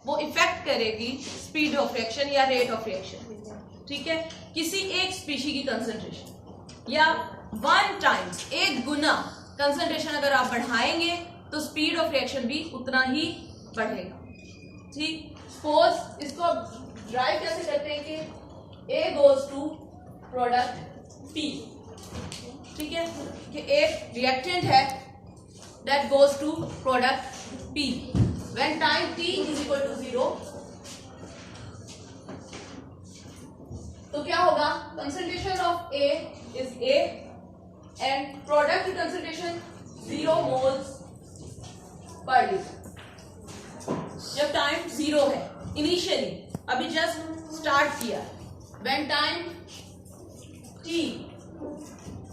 वो इफेक्ट करेगी speed of reaction या रेट ऑफ रिएक्शन। ठीक है, किसी एक स्पीशी की कंसंट्रेशन या 1 टाइम्स, 1 गुना कंसंट्रेशन अगर आप बढ़ाएंगे तो स्पीड ऑफ रिएक्शन भी उतना ही बढ़ेगा। ठीक, सपोज इसको ड्राइव कैसे करते हैं कि A goes to product P। ठीक है, कि एक रिएक्टेंट है that goes to product P when time T is equal to 0। तो क्या होगा, concentration of A is A and product की कंसंट्रेशन 0 मोल्स पर लीटर। जब टाइम 0 है, इनिशियली अभी जस्ट स्टार्ट किया, when time T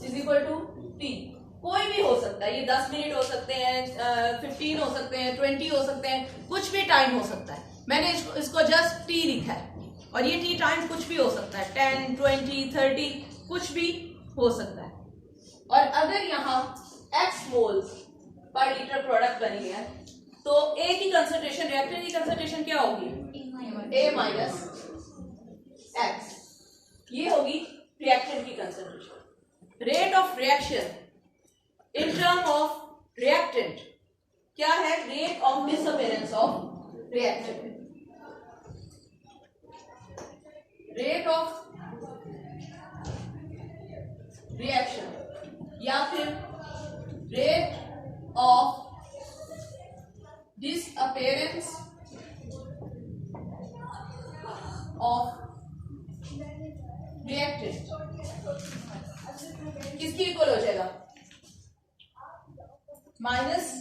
is equal to T, कोई भी हो सकता है, ये 10 मिनट हो सकते हैं, 15 हो सकते हैं, 20 हो सकते हैं, कुछ भी टाइम हो सकता है। मैंने इसको जस्ट T लिखा है और ये T टाइम कुछ भी हो सकता है, 10, 20, 30 कुछ भी हो सकता है। और अगर यहाँ X moles per litre product बनी है तो A की कंसंट्रेशन, रिएक्टेंट की कंसंट्रेशन क्या होगी, A माइनस X, ये होगी रिएक्टेंट की concentration. Rate of reaction in term of reactant क्या है, rate of disappearance of reactant, rate of reaction या फिर rate of disappearance of reactant किसकी इक्वल हो जाएगा, minus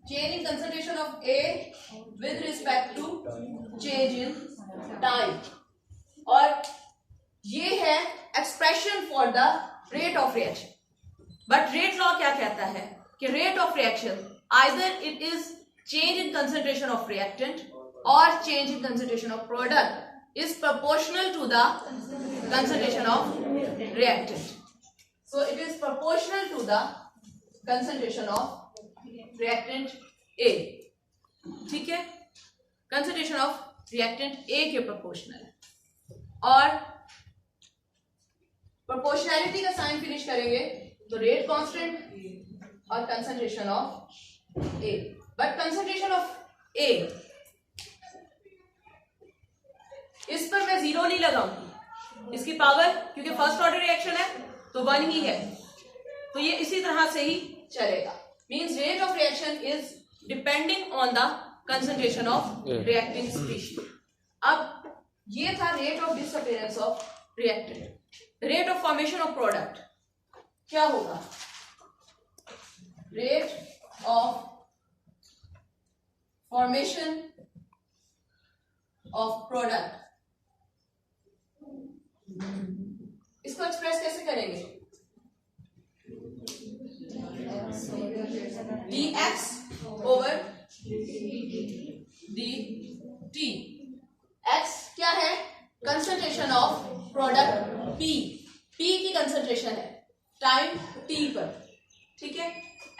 change in concentration of A with respect to change in time. और ये है expression for the rate of reaction. But rate law क्या कहता है कि rate of reaction either it is change in concentration of reactant और change in concentration of product is proportional to the concentration of reactant. So it is proportional to the concentration of reactant A. ठीक है, concentration of reactant A के proportional है। और proportionality का sign finish करेंगे तो rate constant और concentration of A, but concentration of A इस पर मैं 0 नहीं लगाऊंगी, इसकी पावर क्योंकि फर्स्ट ऑर्डर रिएक्शन है तो 1 ही है, तो ये इसी तरह से ही चलेगा। Means rate of reaction is depending on the concentration of reacting species. अब ये था rate of disappearance of reactant. Rate of formation of product क्या होगा, rate of formation of product, इसको एक्सप्रेस कैसे करेंगे, dx ओवर dt। x क्या है, concentration of product P, P की कंसंट्रेशन है टाइम t पर। ठीक है,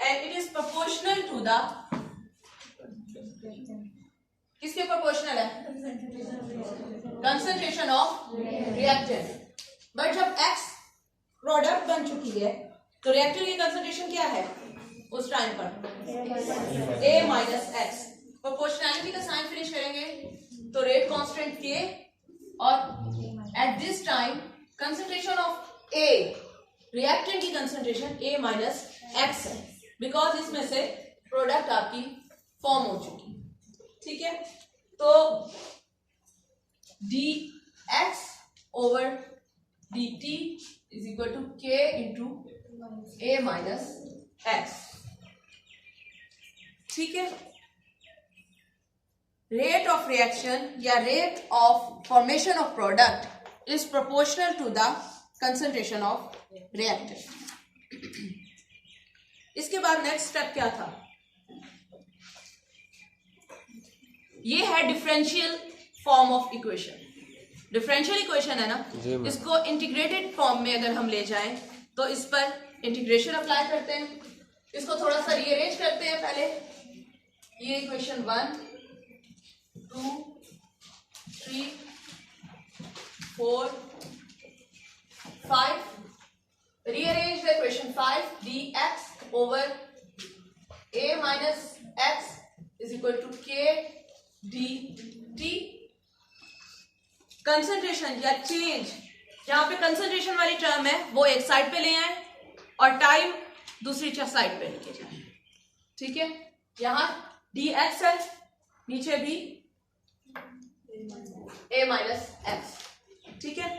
and it is proportional to the, किसके प्रोपोर्शनल है, कंसंट्रेशन ऑफ रिएक्टेंट। बट जब X प्रोडक्ट बन चुकी है तो रिएक्टेंट की कंसंट्रेशन क्या है उस टाइम पर, A माइनस X। प्रोपोर्शनैलिटी का साइन फिनिश करेंगे तो रेट कांस्टेंट K और at this time concentration of A, reactant की कंसंट्रेशन A माइनस X है, बिकॉज इसमें से प्रोडक्ट आपकी फॉर्म हो चुकी। ठीक है, तो dx over dt is equal to k into A minus X। ठीक है, रेट ऑफ रिएक्शन या rate of formation of product is proportional to the concentration of reactant. इसके बाद नेक्स्ट स्टेप क्या था, ये है differential form of equation. Differential equation है ना, इसको इंटीग्रेटेड फॉर्म में अगर हम ले जाएं तो इस पर इंटीग्रेशन अप्लाई करते हैं, इसको थोड़ा सा रीअरेंज करते हैं। पहले ये equation 1, 4, 5. Rearrange the equation 5 dx over a minus x is equal to k dt. Concentration या चेंज, जहां पे कंसंट्रेशन वाली टर्म है वो एक साइड पे ले आए और टाइम दूसरी साइड पे लेके जाए. ठीक है, यहां dx है, नीचे भी a माइनस एक्स. ठीक है,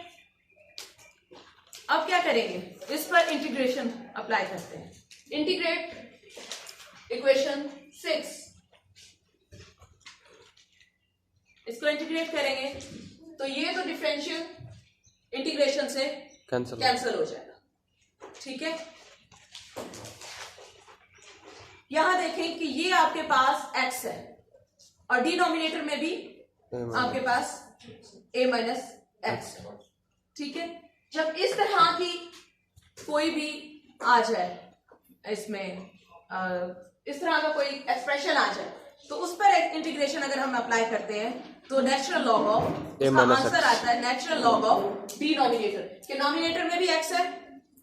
अब क्या करेंगे, इस पर इंटीग्रेशन अप्लाई करते हैं. इंटीग्रेट इक्वेशन 6, इसको इंटीग्रेट करेंगे तो ये तो डिफरेंशियल इंटीग्रेशन से कैंसिल हो जाएगा. ठीक है, यहां देखें कि ये आपके पास x है और डिनोमिनेटर में भी आपके पास a माइनस एक्स. ठीक है, जब इस तरह की कोई भी आ जाए, इसमें इस तरह का कोई एक्सप्रेशन आ जाए तो उस पर एक इंटीग्रेशन अगर हम अप्लाई करते हैं तो नेचुरल लॉग ऑफ, इसका आंसर आता है नेचुरल लॉग ऑफ डिनोमिनेटर. के नॉमिनेटर में भी x है,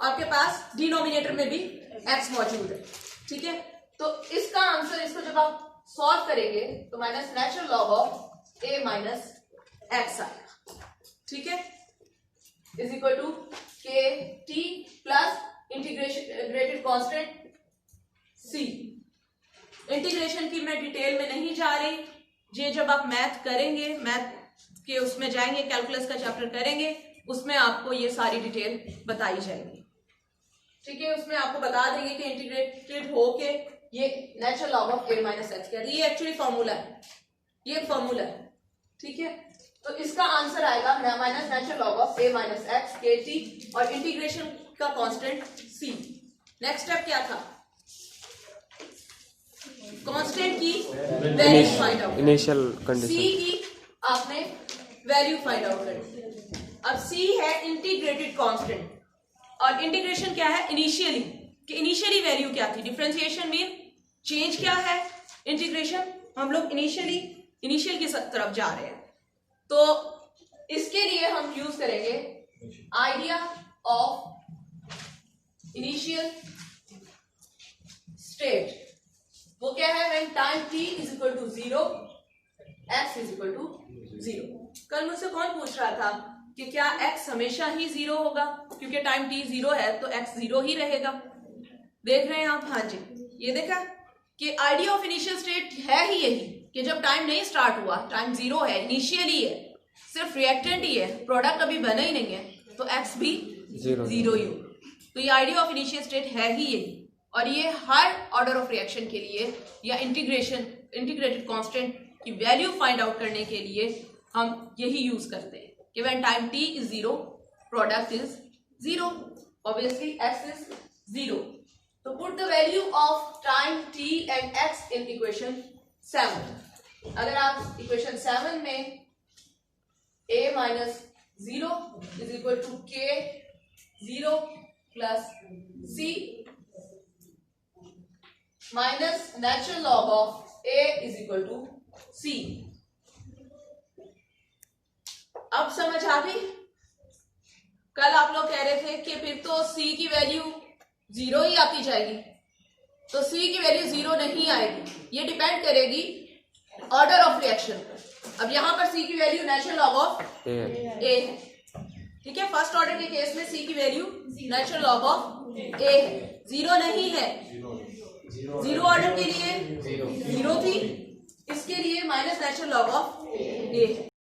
आपके पास डिनोमिनेटर में भी x मौजूद है. ठीक है, तो इसका आंसर, इसको जब आप सॉल्व करेंगे तो minus natural log of a minus x आएगा. ठीक है, इज इक्वल टू के T plus integrated constant c. Integration की मैं डिटेल में नहीं जा रही, ये जब आप मैथ करेंगे, मैथ के उसमें जाएंगे, कैलकुलस का चैप्टर करेंगे, उसमें आपको ये सारी डिटेल बताई जाएगी. ठीक है, उसमें आपको बता देंगे कि इंटीग्रेटेड होके ये natural log of a minus x क्या है. ये एक्चुअली फॉर्मूला है, ये फॉर्मूला है. ठीक है, तो इसका आंसर आएगा minus natural log of a minus x के टी और इंटीग्रेशन का कांस्टेंट c. नेक्स्ट स्टेप क्या था, कांस्टेंट की value find out, initial condition c की आपने वैल्यू फाइंड आउट करनी. अब c है इंटीग्रेटेड कांस्टेंट और इंटीग्रेशन क्या है इनिशियली, कि इनिशियली वैल्यू क्या थी. डिफरेंशिएशन मीन चेंज क्या है, इंटीग्रेशन हम लोग इनिशियल की तरफ जा रहे हैं. तो इसके लिए हम यूज करेंगे आइडिया ऑफ इनिशियल स्टेट. वो क्या है, when time t is equal to 0, x is equal to 0. कल मुझसे कौन पूछ रहा था कि क्या x हमेशा ही 0 होगा, क्योंकि टाइम t 0 है तो x 0 ही रहेगा. देख रहे हैं आप, हाँ जी, ये देखा कि आइडिया ऑफ इनिशियल स्टेट है ही यही कि जब टाइम नहीं स्टार्ट हुआ, टाइम 0 है, इनिशियल ही है, सिर्फ रिएक्टेंट ही है, प्रोडक्ट अभी बना ही नहीं है, तो x भी 0 ही होगा. तो ये आइडिया ऑफ इनिशियल स्टेट है ही यही, और ये हर ऑर्डर ऑफ रिएक्शन के लिए या इंटीग्रेटेड कांस्टेंट की वैल्यू फाइंड आउट करने के लिए हम यही यूज करते हैं कि when time t is 0, product is 0, obviously x is 0. तो put the value of time t and x in equation 7. अगर आप इक्वेशन 7 में a minus 0 is equal to k 0 plus c minus natural log of a is equal to c. अब समझ आ गई. कल आप लोग कह रहे थे कि फिर तो c की वैल्यू 0 ही आती जाएगी, तो c की वैल्यू 0 नहीं आएगी. ये डिपेंड करेगी ऑर्डर ऑफ रिएक्शन पर. अब यहां पर c की value natural log of a है. ठीक है, फर्स्ट ऑर्डर के केस में c की value natural log of a है, 0 नहीं है. 0 ऑर्डर के लिए 0 थी, इसके लिए minus natural log of a है.